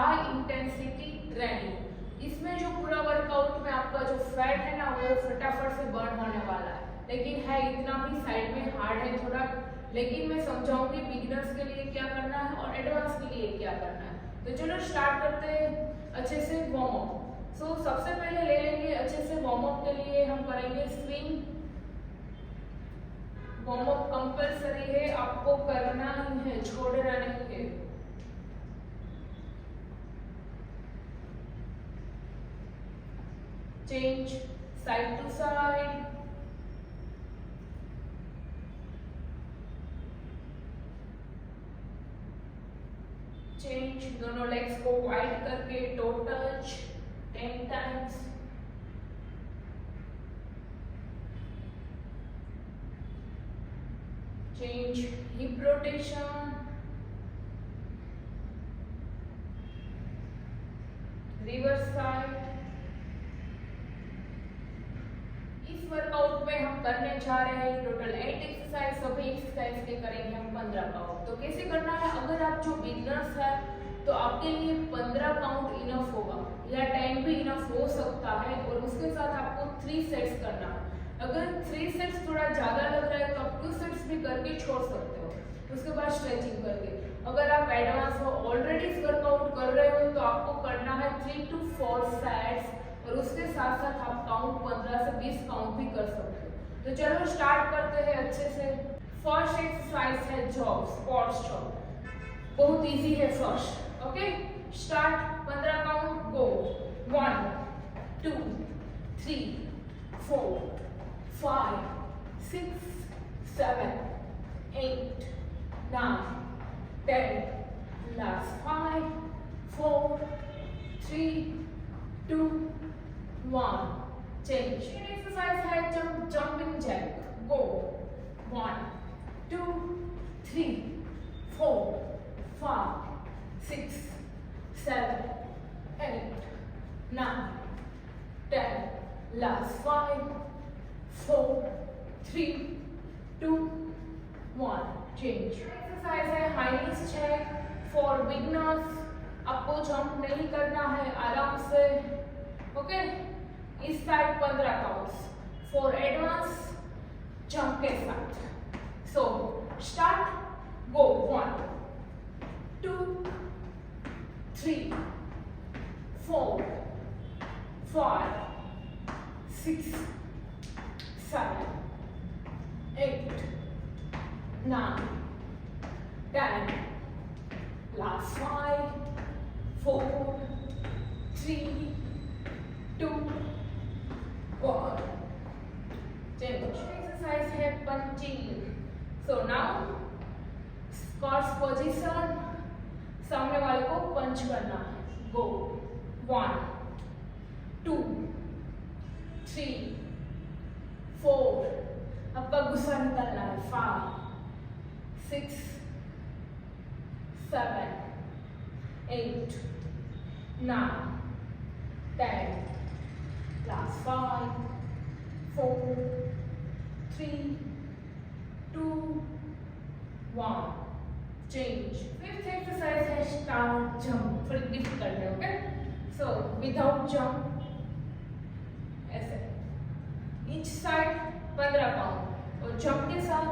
High intensity training. इसमें जो पूरा वर्कआउट में आपका जो फैट है ना वो फटाफट से बर्न होने वाला है, लेकिन है इतना भी साइड में हार्ड है थोड़ा, लेकिन मैं समझाऊंगी बिगिनर्स के लिए क्या करना है और एडवांस के लिए क्या करना है। तो चलो स्टार्ट करते हैं अच्छे से वार्म अप। सो सबसे पहले ले लेंगे अच्छे से वार्म अप के लिए हम करेंगे स्विंग। वार्म अप कंपलसरी है, आपको करना ही है, छोड़ना नहीं है। Change side to side, change दोनों लेग्स को वाइड करके toe touch 10 times. Change hip rotation, reverse side. इस वर्कआउट में हम करने जा रहे हैं टोटल 8 एक्सरसाइज, सभी एक्सरसाइज के करेंगे हम 15 काउंट। तो कैसे करना है, अगर आप जो बिगिनर्स है तो आपके लिए 15 काउंट इनफ होगा या 10 भी इनफ हो सकता है, और उसके साथ आपको 3 सेट्स करना है। अगर 3 सेट्स थोड़ा ज़्यादा लग रहा है तो आप 2 सेट्स भी करके छोड़ सकते हो, उसके बाद स्ट्रेचिंग करके। अगर आप एडवांस हो, ऑलरेडी इस वर्कआउट कर रहे हो, तो आपको करना है 3 to 4 सेट्स, और उसके साथ साथ आप काउंट 15 से 20 काउंट भी कर सकते हो। तो चलो स्टार्ट करते हैं अच्छे से। फर्स्ट एक्सरसाइज है जॉब, स्क्वाट्स जॉब, बहुत इजी है first. Okay start, 15 count, go. 1 2 3 4 5 6 7 8 9 10, last 5 4 3 2 1, change। Exercise है जंपिंग जैक, गो। 1 2 3 4 5 6 7 8 9 10, last 5 4 3 2 1, change। एक्सरसाइज है high knees check for beginners, आपको जंप नहीं करना है, आराम से। ओके इस side 15 counts, for advance jump के साथ। So start, go. 1 2 3 4 5 6 7 8 9 10, last 5 4 3 2 1, change। Exercise है punching. So now squats position, सामने वाले को पंच करना है। गो। 1 2 3 4, आपका गुस्सा निकलना है। 5 6 7 8 9 10, last 5 4 3 2 1, change। फिफ्थ एक्सरसाइज है स्टार जंप, थोड़ी डिफिकल्ट है। ओके सो विदाउट जंप ऐसे ईच साइड 15 काउंट, और जंप के साथ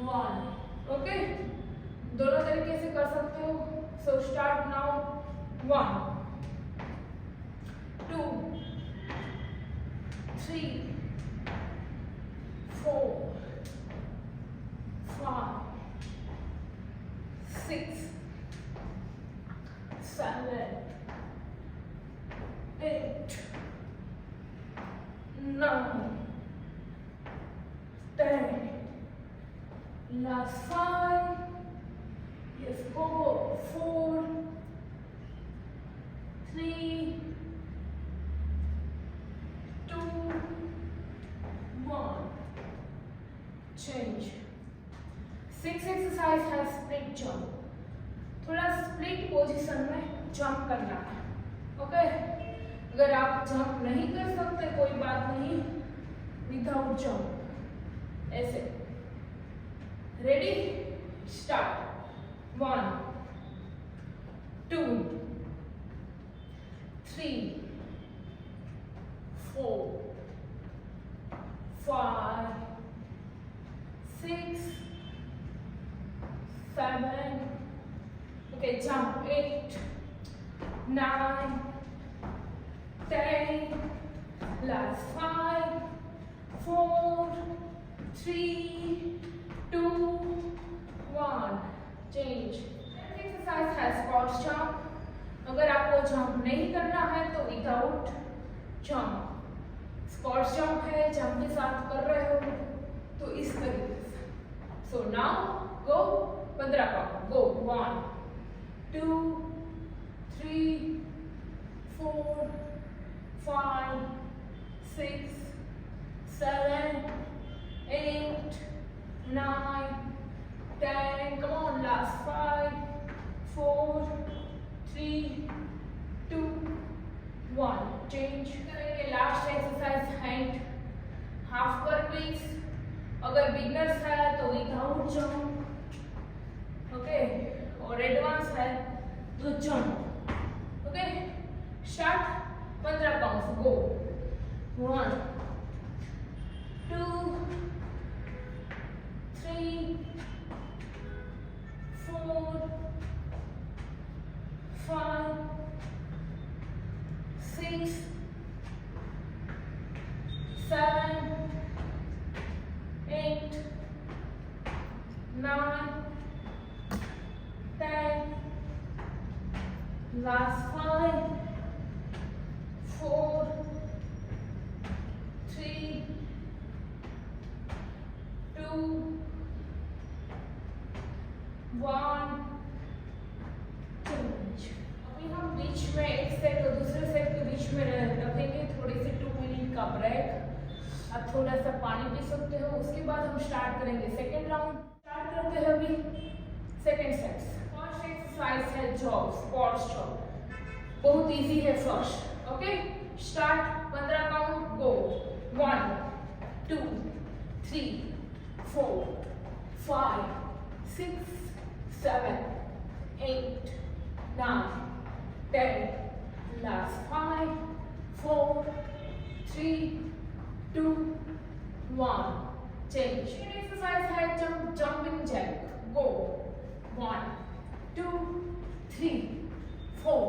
1। ओके दोनों तरीके से कर सकते हो। So start now. 1 2 3 4 5 6 7 8 9 10, last 5, yes go, 4 3 2 1, change। 6 exercise है स्प्लिट जंप, थोड़ा स्प्लिट पोजीशन में जंप करना है। ओके अगर आप जंप नहीं कर सकते कोई बात नहीं, विदाउट जंप ऐसे। Ready start. 1 2 6, 7, okay, jump, 8, 9, 10, last 5, 4, 3, 2, 1, change. Next exercise है squat jump. अगर आपको जंप नहीं करना है तो विदाउट जंप. स्क्वाट जंप है, जंप के साथ कर रहे हो तो इस तरीके से. So now go 15 count. Go 1, 2, 3, 4, 5, 6, 7, 8, 9, 10. Come on, last 5, 4, 3, 2, 1. Change. करेंगे लास्ट एक्सरसाइज हैंड हाफ पर प्लीज. अगर बिगनर्स है तो विदाउट जंप, ओके, और एडवांस है तो जंप. Okay, start. 15 काउंट्स. गो 1, 2, 3, 4, 5, 6, 7, 8, 9, 10, last 5, 4, 3, 2, 1. अभी हम बीच में एक सेट और दूसरे सेट के बीच में रखेंगे थोड़ी सी 2 मिनट का ब्रेक. आप थोड़ा सा पानी पी सकते हो. उसके बाद हम स्टार्ट करेंगे सेकेंड राउंड. स्टार्ट करते हैं अभी सेकेंड सेट. फर्स्ट एक्सरसाइज है जॉब, स्क्वाट्स जॉब. बहुत इजी है first. Okay, start. 15 count. Go 1, 2, 3, 4, 5, 6, 7, 8, 9, 10, last 5, 4, 3, 2, 1. Change. Exercise है jumping jack. Go 1, 2, 3, 4,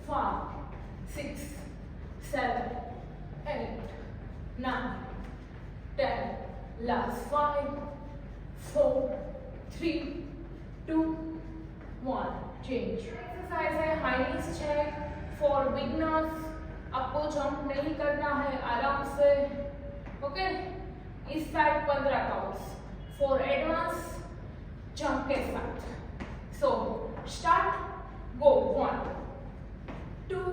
5, 6, 7, 8, 9, 10, last 5, 4, 3, 2, 1. Change. Exercise है high knees check for beginners. आपको जंप नहीं करना है, आराम से. ओके, इस side 15 counts. For advance jump के साथ. So start. Go 1, 2,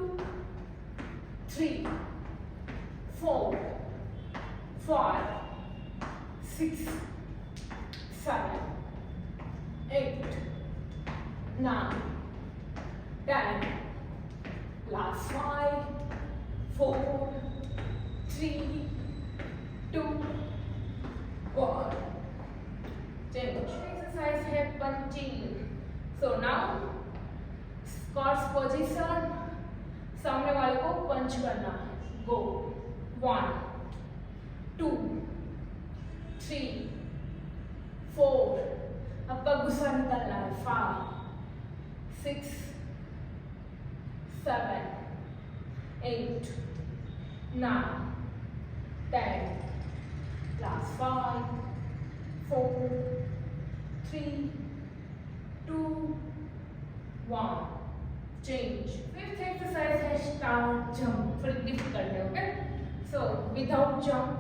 3, 4, 5, 6, 7, 8, 9, 10, last 5, 4, 3, 2, 1. Change. Exercise है punching. So now squats position. सामने वाले को पंच करना है. Go 1, 2, 3, 4. आपका गुस्सा निकलना है. 5, 6, 7, 8, 9, 10, last 5, 4, 3, 2, 1. Change. Fifth exercise है start jump. थोड़ी डिफिकल्ट है. ओके, सो विदाउट जंप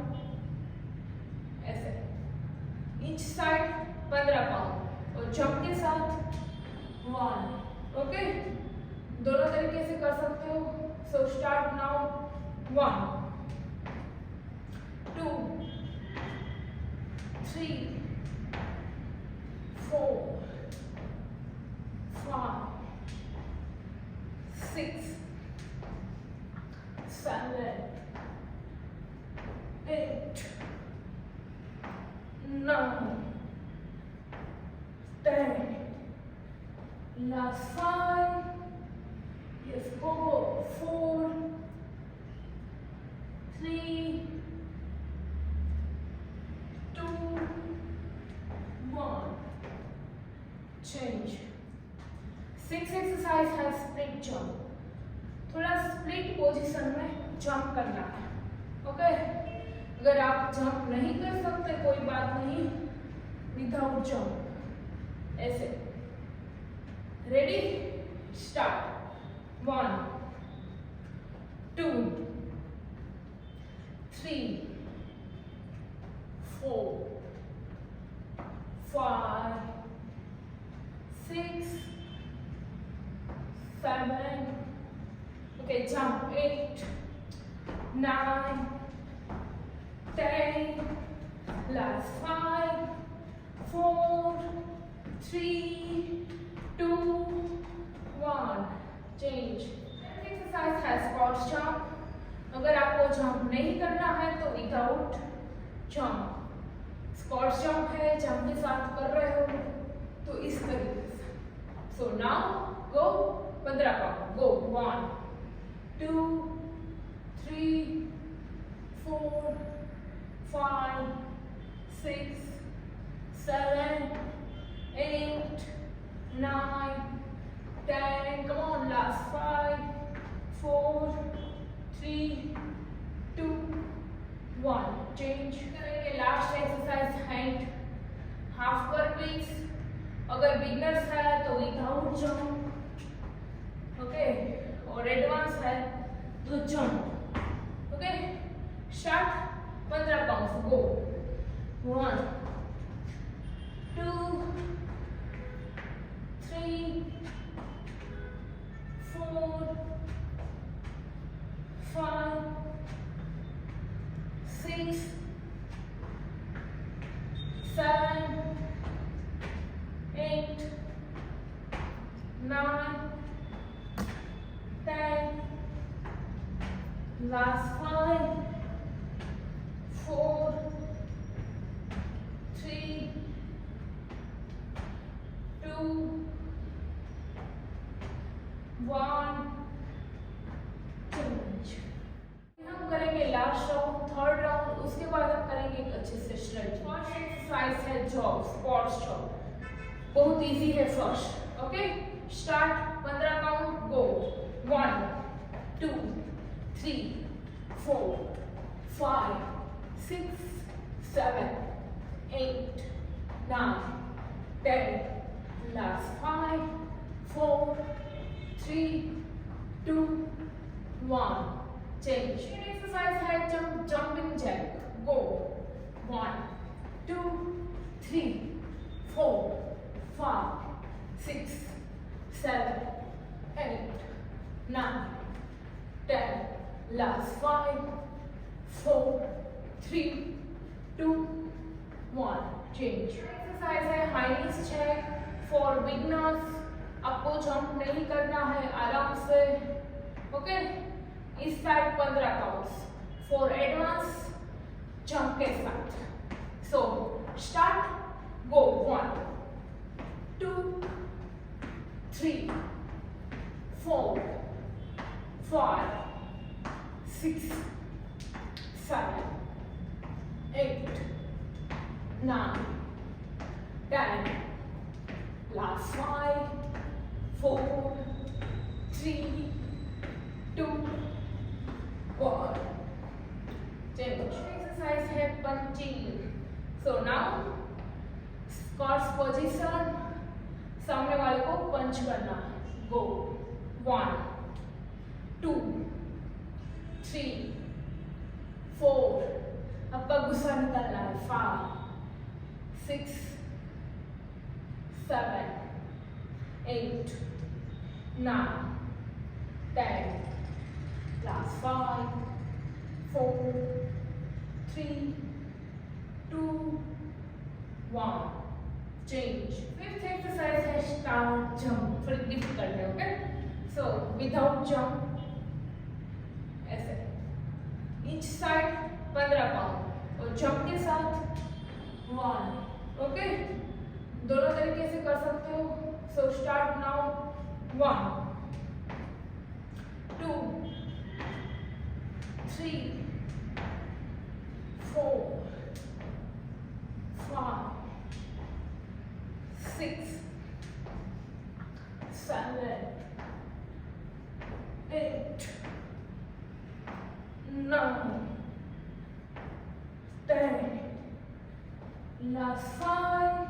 ऐसे ईच साइड 15 पाउंड और जंप के साथ 1. ओके, दोनों तरीके से कर सकते हो. So start now. 1, 2, 3, 4, 5, 6, 7, 8, 9, 10, last 5, yes, go 4, 3, 2, change. Sixth exercise है split jump. थोड़ा split पोजीशन में jump करना है. ओके? अगर आप jump नहीं कर सकते कोई बात नहीं. Without jump. ऐसे. Ready? Start. 1, 2, 3, 4, 5, 6, 7. Okay, jump. 8, 9, 10. Last 5, 4, 3, 2, 1. Change. Next exercise है squat jump. अगर आपको jump नहीं करना है तो without jump. Squat jump है, jump के साथ कर रहे हो तो इस तरीके से. So now go 15 count. Go 1, 2, 3, 4, 5, 6, 7, 8, 9, 10. Come on, last 5, 4, 3, 2, 1. Change. करेंगे लास्ट एक्सरसाइज हैंड हाफ पर प्लीज. अगर बिगनर्स है तो विदाउट जंप. ओके, और एडवांस है तो जंप. Okay, start. 15 काउंट्स. गो 1, 2, 3, 4, 5, 6, 7, 8, 9, 10. Last 5, 4, 3, 2, 1. हम करेंगे लास्ट राउंड, थर्ड राउंड. उसके बाद हम करेंगे एक अच्छे से स्ट्रेच. फर्स्ट एक्सरसाइज है जॉग, स्क्वाट्स जॉग. बहुत इजी है first. Okay, start. 15 count. Go 1, 2, 3, 4, 5, 6, 7, 8, 9, 10. Last 5, 4, 3, 2, 1. Change. Exercise है jumping jack. Go 1, 2, 3, 4, 5, 6, 7, 8, 9, 10. Last 5, 4, 3, 2, 1. Change. Exercise है high knees check for beginners. आपको जंप नहीं करना है, आराम से. ओके, इस side 15 counts. For advance jump के साथ. So start. Go 1, 2, 3, 4, 5, 6, 7, 8, 9, 10. Last 5, 4, 3, 2, 1. Change. Exercise है punching. So now squats position. सामने वाले को पंच करना है. Go 1, 2, 3, 4. आपका गुस्सा निकालना है. 5, 6, 7, 8, 9, 10. Last 5, 4, 3, 2, 1. Change. Fifth exercise है start jump. थोड़ी difficult है. Okay? So without jump, ऐसे. Each side 15 पाउंड और jump के साथ 1. Okay? दोनों तरीके से कर सकते हो. So start now. 1, 2, 3, 4, 5, 6, 7, 8, 9, 10. Last 5.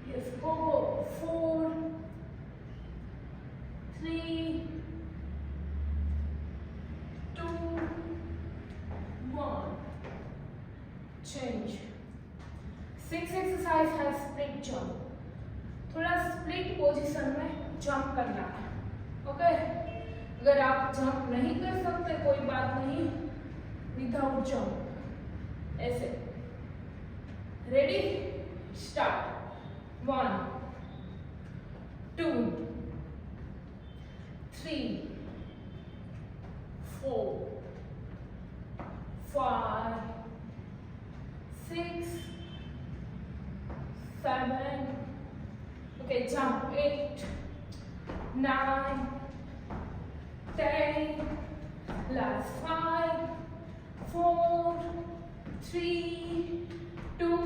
Yes, go. 4, 3, 2, 1. Change. 6 exercise है split jump. थोड़ा स्प्लिट पोजीशन में जंप करना है. ओके, अगर आप जंप नहीं कर सकते कोई बात नहीं, विदाउट जंप ऐसे. Ready, start. 1, 2, 3, 4, 5, 6, 7. Okay, jump. 8, 9, 10. Last 5, 4, 3, 2,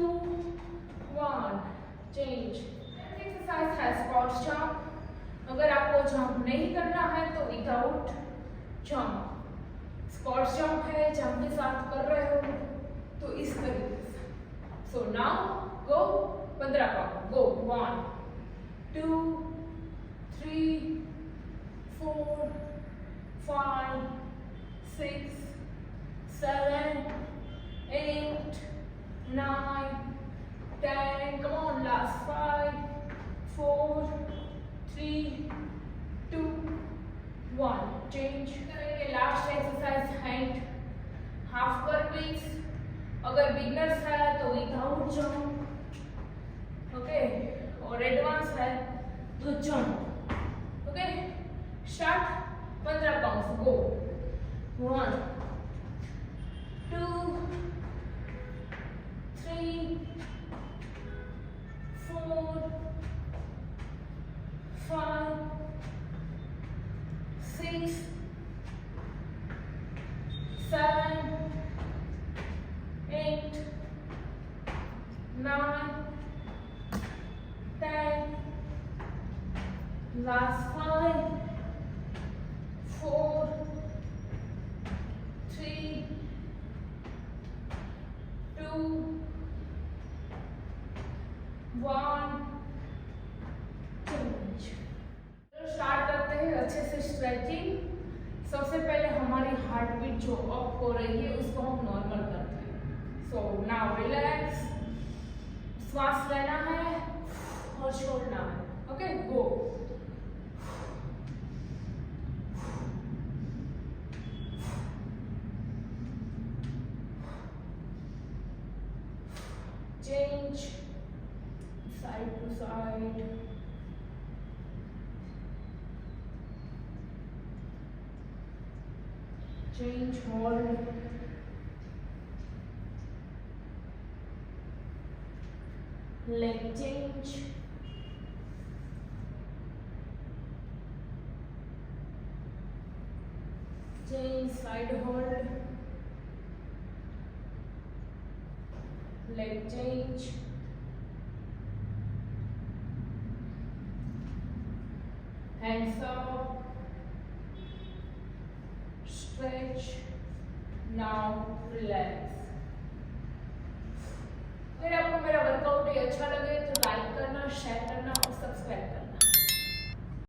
1. Change. Next exercise है squat jump. अगर आपको जंप नहीं करना है तो विदाउट जंप. स्क्वाट जंप है, जंप के साथ कर रहे हो तो इस तरीके से. So now go. 15 count. Go. 1, 2, 3, 4, 5, 6, 7, 8, 9, 10. Come on, last 5, 4, 3, 2, 1. Change. Last exercise hand half burpees. अगर बिगनर्स है तो विदाउट जंप. ओके, और एडवांस है तो जंप. Okay, start. 15 काउंट्स. गो. 1, 2, 3, 4, 5, 6, 7, 8, 9, 10. Last 5, 4, 3, 2, 1. स्टार्ट करते हैं अच्छे से स्ट्रेचिंग. सबसे पहले हमारी हार्ट बीट जो अप हो रही है उसको हम नॉर्मल करते हैं. So now relax. श्वास लेना है और छोड़ना है. Okay, go. Change side to side. Change, hold. Leg change. Change, side hold. Leg change. Hands up. Stretch. Now relax. अगर आपको मेरा वर्कआउट अच्छा लगे तो लाइक करना, शेयर करना और सब्सक्राइब करना.